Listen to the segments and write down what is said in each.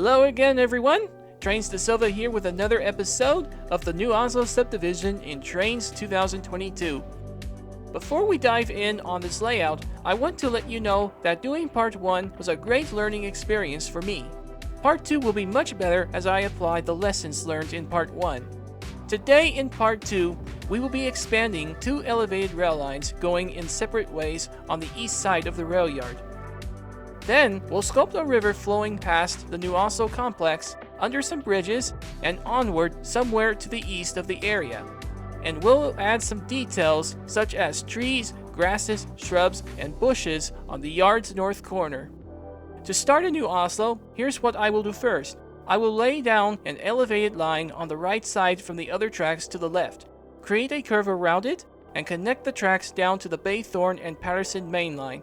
Hello again, everyone. Trainz de Silva here with another episode of the new Oslo Subdivision in Trainz 2022. Before we dive in on this layout, I want to let you know that doing part 1 was a great learning experience for me. Part 2 will be much better as I apply the lessons learned in part 1. Today in part 2, we will be expanding 2 elevated rail lines going in separate ways on the east side of the rail yard. Then, we'll sculpt a river flowing past the new Oslo complex, under some bridges, and onward somewhere to the east of the area. And we'll add some details such as trees, grasses, shrubs, and bushes on the yard's north corner. To start a new Oslo, here's what I will do first. I will lay down an elevated line on the right side from the other tracks to the left, create a curve around it, and connect the tracks down to the Baythorn and Patterson Mainline.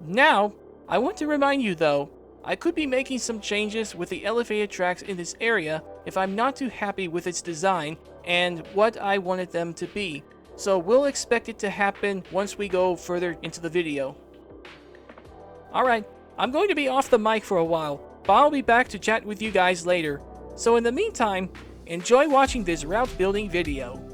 Now, I want to remind you though, I could be making some changes with the elevated tracks in this area if I'm not too happy with its design and what I wanted them to be, so we'll expect it to happen once we go further into the video. Alright, I'm going to be off the mic for a while, but I'll be back to chat with you guys later. So in the meantime, enjoy watching this route building video.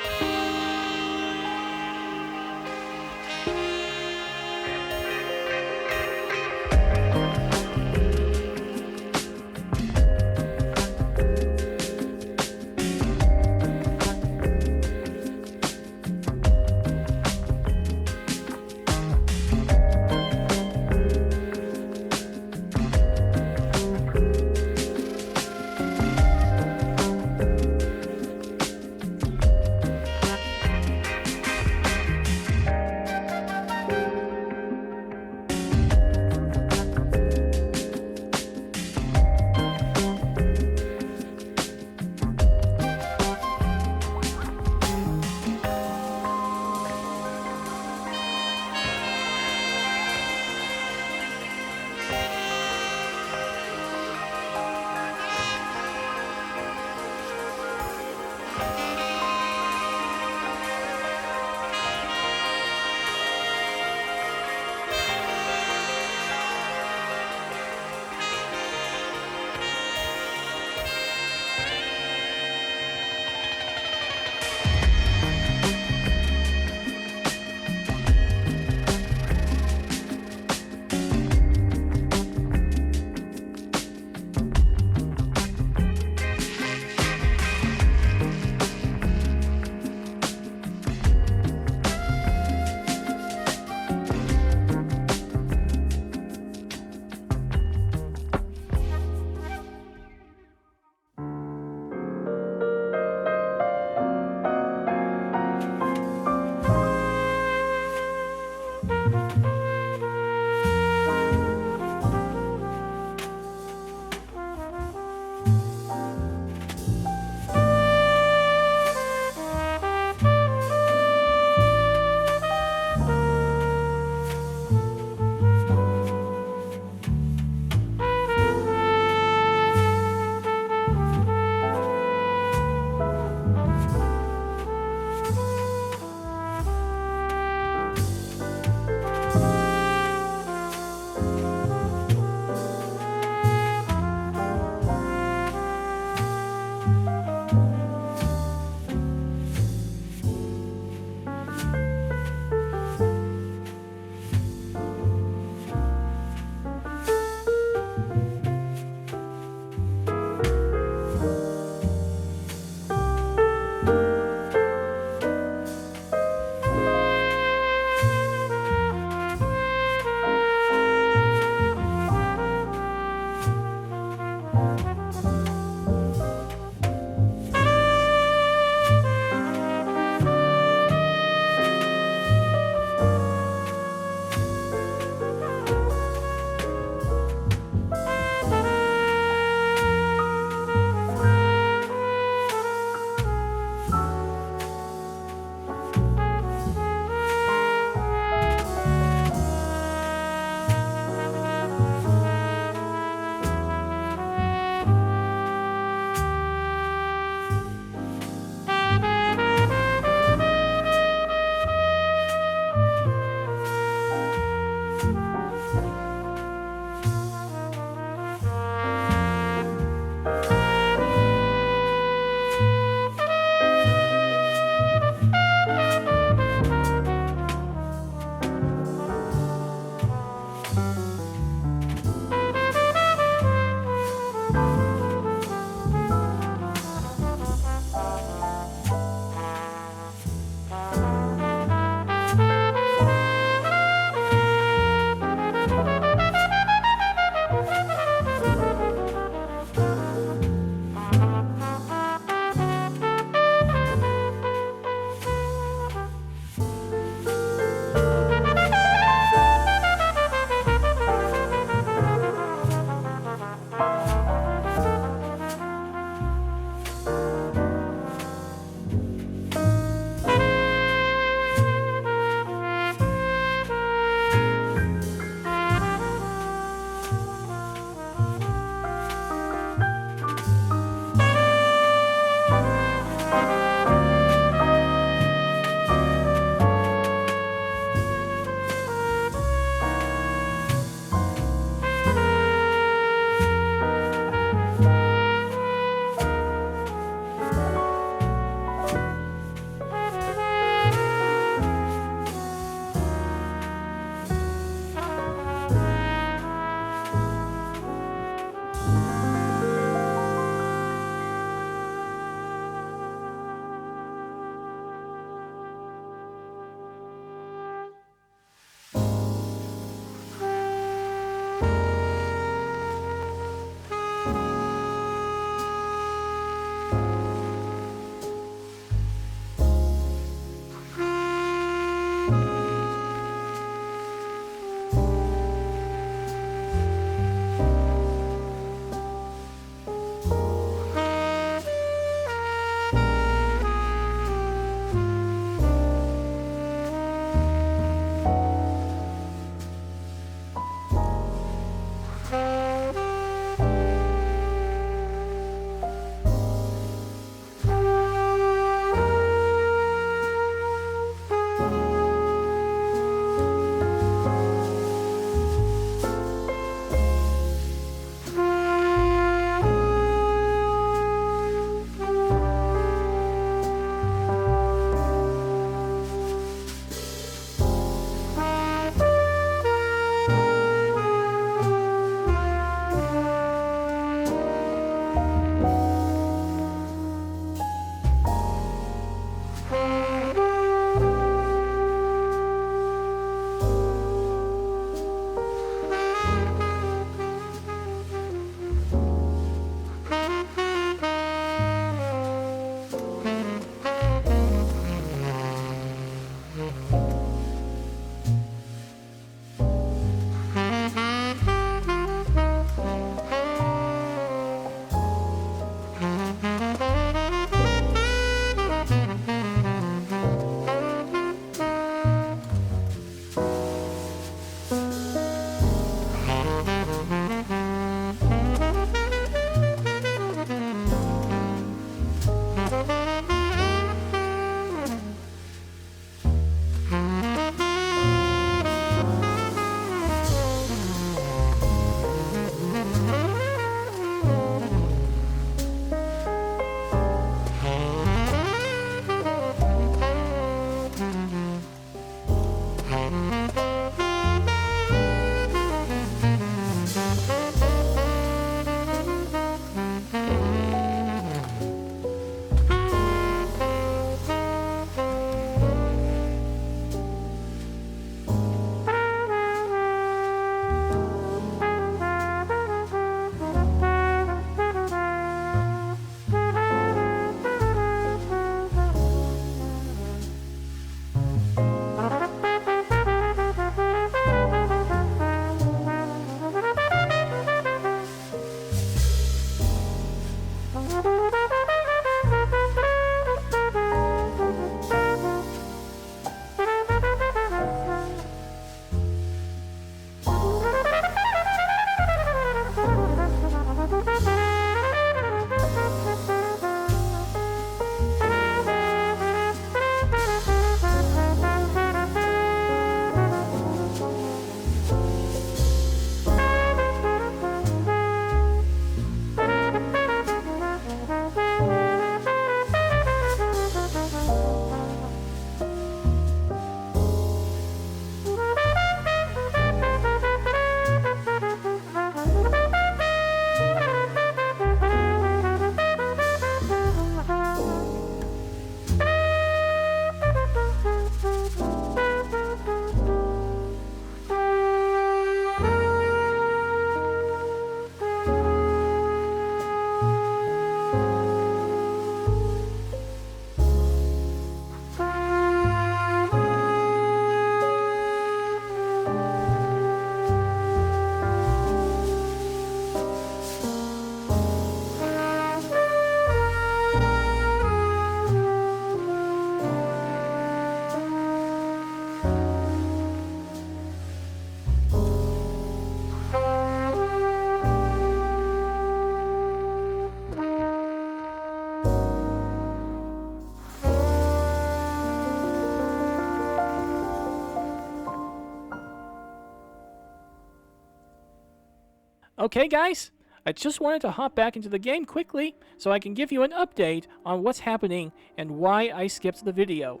Okay guys, I just wanted to hop back into the game quickly so I can give you an update on what's happening and why I skipped the video.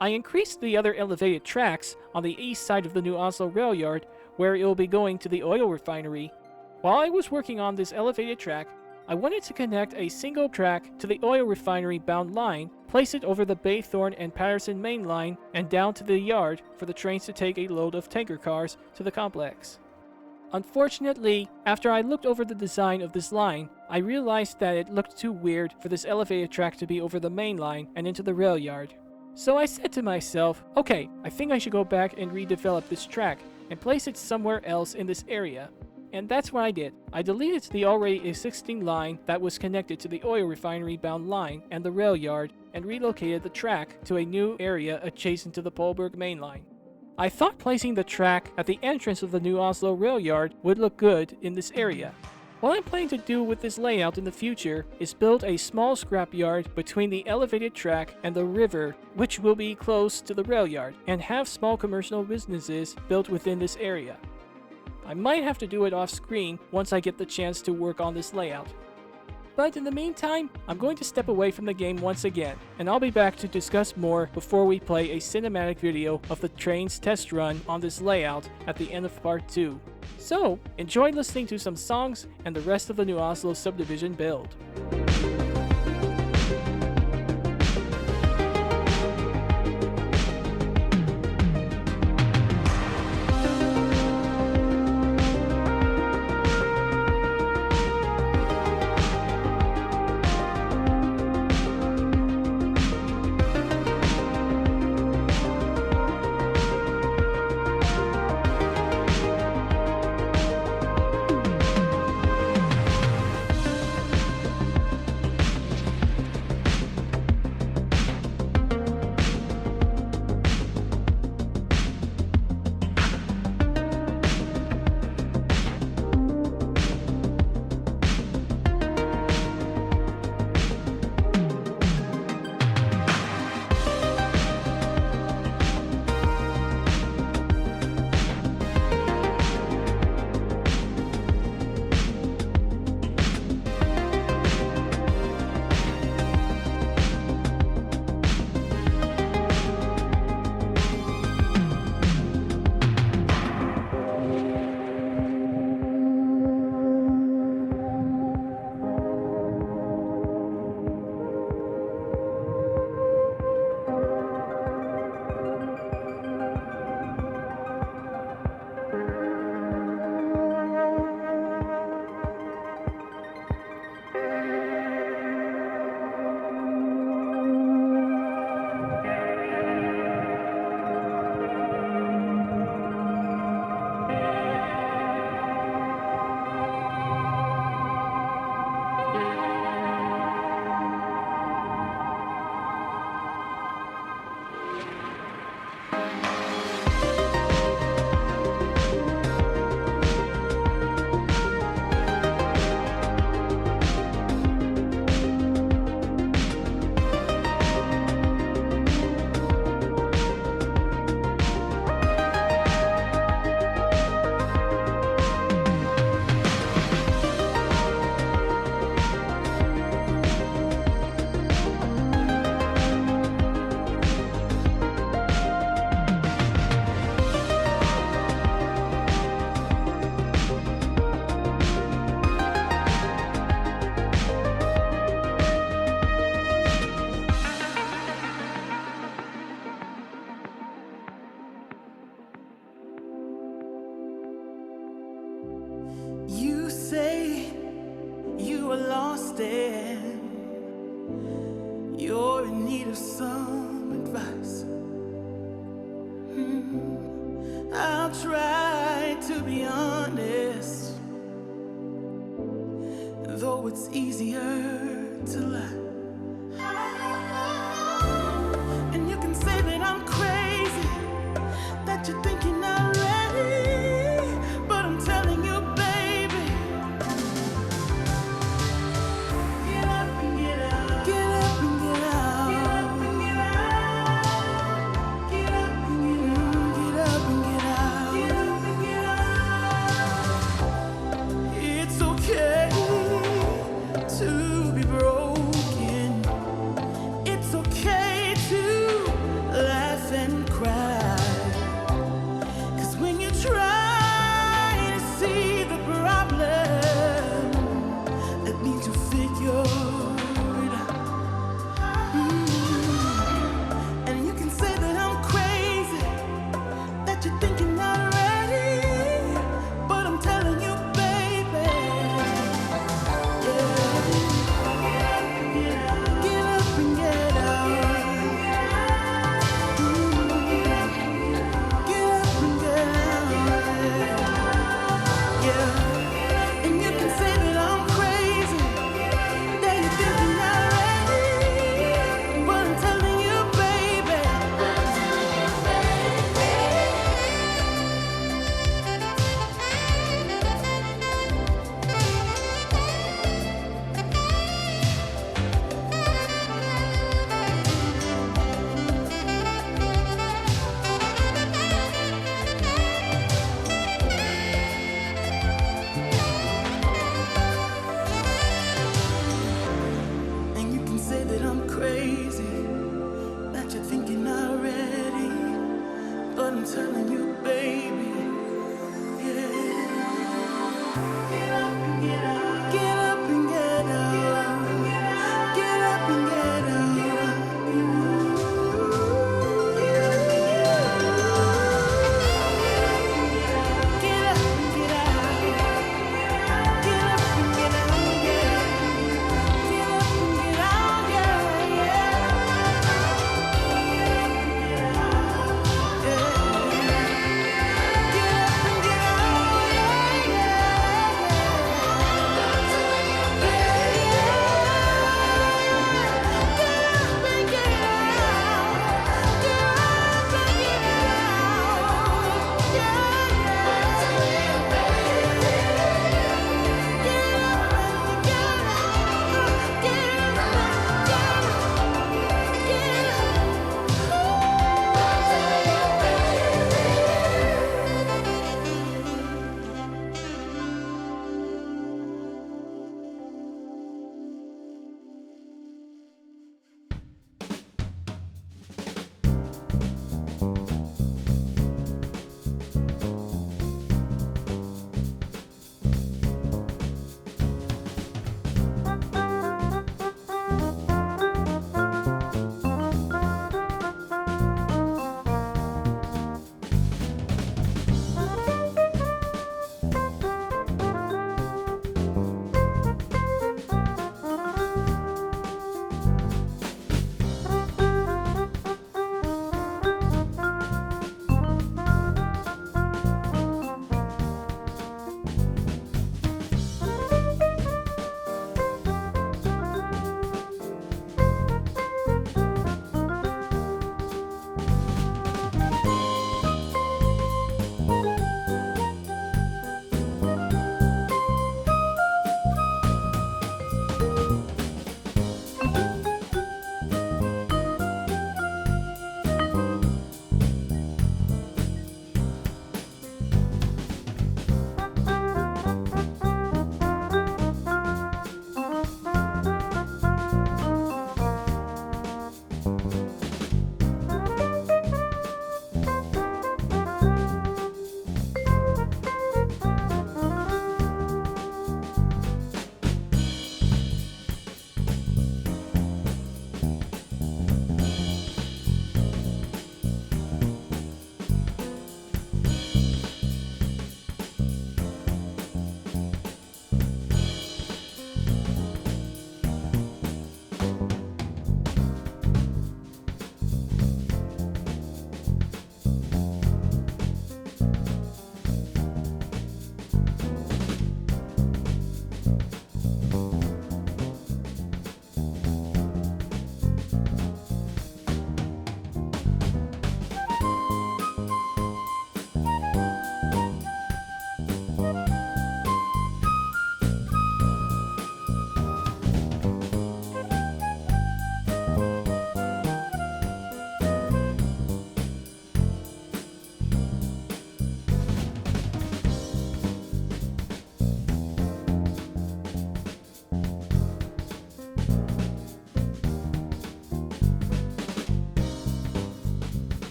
I increased the other elevated tracks on the east side of the new Oslo Railyard where it will be going to the oil refinery. While I was working on this elevated track, I wanted to connect a single track to the oil refinery bound line, place it over the Baythorn and Patterson main line, and down to the yard for the trains to take a load of tanker cars to the complex. Unfortunately, after I looked over the design of this line, I realized that it looked too weird for this elevated track to be over the main line and into the rail yard. So I said to myself, okay, I think I should go back and redevelop this track and place it somewhere else in this area. And that's what I did. I deleted the already existing line that was connected to the oil refinery bound line and the rail yard and relocated the track to a new area adjacent to the Polburgh Mainline. I thought placing the track at the entrance of the new Oslo Railyard would look good in this area. What I'm planning to do with this layout in the future is build a small scrapyard between the elevated track and the river, which will be close to the rail yard, and have small commercial businesses built within this area. I might have to do it off screen once I get the chance to work on this layout. But in the meantime, I'm going to step away from the game once again, and I'll be back to discuss more before we play a cinematic video of the Trainz test run on this layout at the end of part 2. So, enjoy listening to some songs and the rest of the new Oslo Subdivision build. I'm telling you, baby. Yeah. Get up and get out. Get up and get out. Get up and get out. Get up and get out. Get up and get out. Get up and get out. Yeah. Get up and get out. Yeah. Yeah.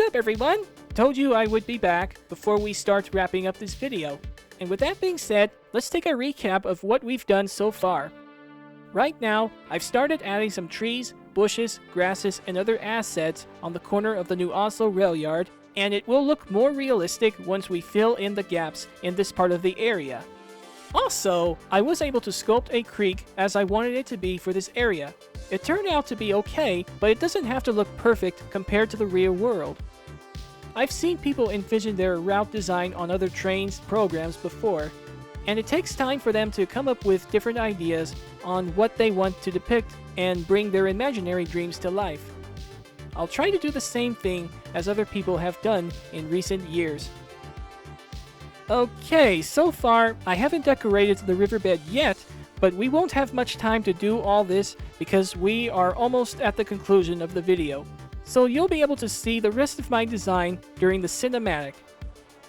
up, everyone? Told you I would be back before we start wrapping up this video. And with that being said, let's take a recap of what we've done so far. Right now, I've started adding some trees, bushes, grasses, and other assets on the corner of the new Oslo Railyard, and it will look more realistic once we fill in the gaps in this part of the area. Also, I was able to sculpt a creek as I wanted it to be for this area. It turned out to be okay, but it doesn't have to look perfect compared to the real world. I've seen people envision their route design on other Trainz programs before, and it takes time for them to come up with different ideas on what they want to depict and bring their imaginary dreams to life. I'll try to do the same thing as other people have done in recent years. Okay, so far I haven't decorated the riverbed yet, but we won't have much time to do all this because we are almost at the conclusion of the video. So you'll be able to see the rest of my design during the cinematic.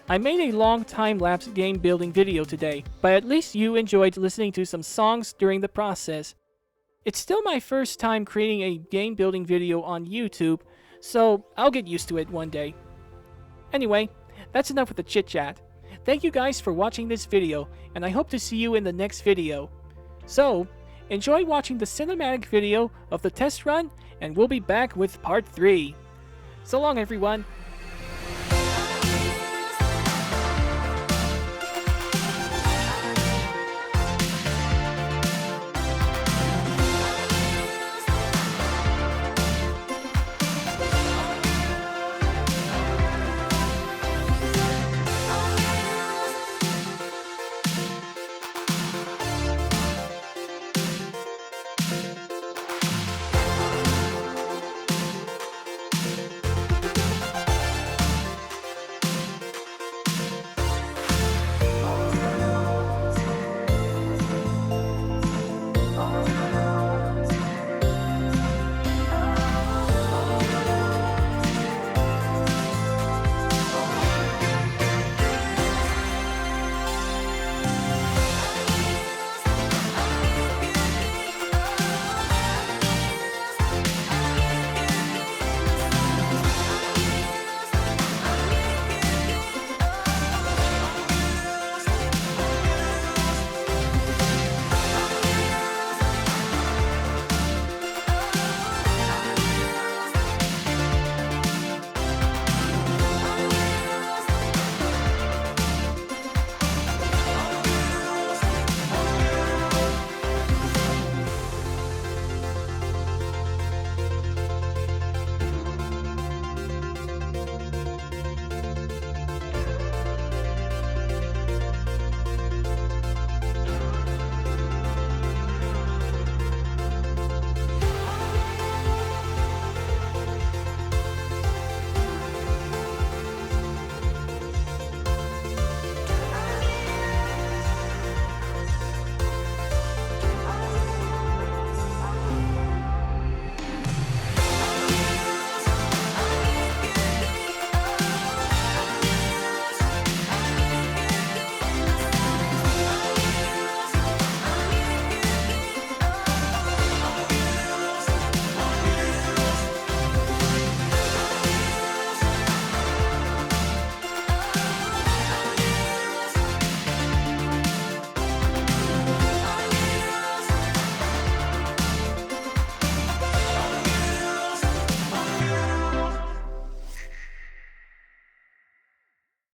I made a long time-lapse game building video today, but at least you enjoyed listening to some songs during the process. It's still my first time creating a game building video on YouTube, so I'll get used to it one day. Anyway, that's enough with the chit-chat. Thank you guys for watching this video, and I hope to see you in the next video. So, enjoy watching the cinematic video of the test run, and we'll be back with part 3. So long, everyone.